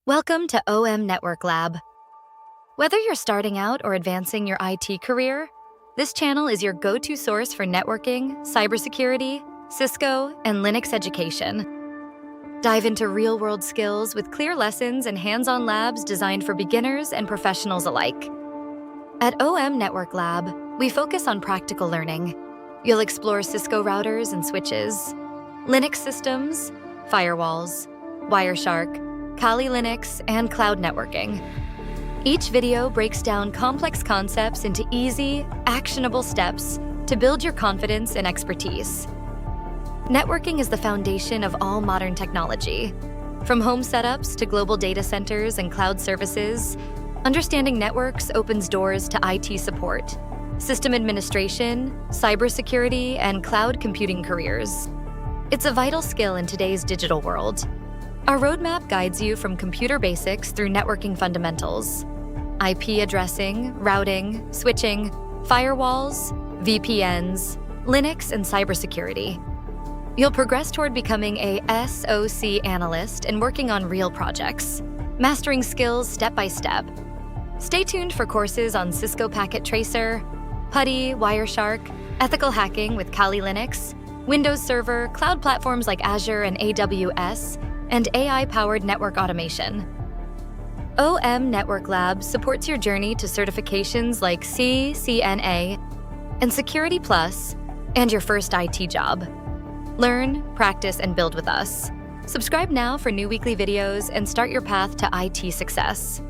Welcome to OM Network Lab. Whether you're starting out or advancing your IT career, this channel is your go-to source for networking, cybersecurity, Cisco, and Linux education. Dive into real-world skills with clear lessons and hands-on labs designed for beginners and professionals alike. At OM Network Lab, we focus on practical learning. You'll explore Cisco routers and switches, Linux systems, firewalls, Wireshark, Kali Linux, and cloud networking. Each video breaks down complex concepts into easy, actionable steps to build your confidence and expertise. Networking is the foundation of all modern technology. From home setups to global data centers and cloud services, understanding networks opens doors to IT support, system administration, cybersecurity, and cloud computing careers. It's a vital skill in today's digital world. Our roadmap guides you from computer basics through networking fundamentals, IP addressing, routing, switching, firewalls, VPNs, Linux, and cybersecurity. You'll progress toward becoming a SOC analyst and working on real projects, mastering skills step by step. Stay tuned for courses on Cisco Packet Tracer, PuTTY, Wireshark, ethical hacking with Kali Linux, Windows Server, cloud platforms like Azure and AWS, and AI-powered network automation. OM Network Lab supports your journey to certifications like CCNA and Security Plus and your first IT job. Learn, practice, and build with us. Subscribe now for new weekly videos and start your path to IT success.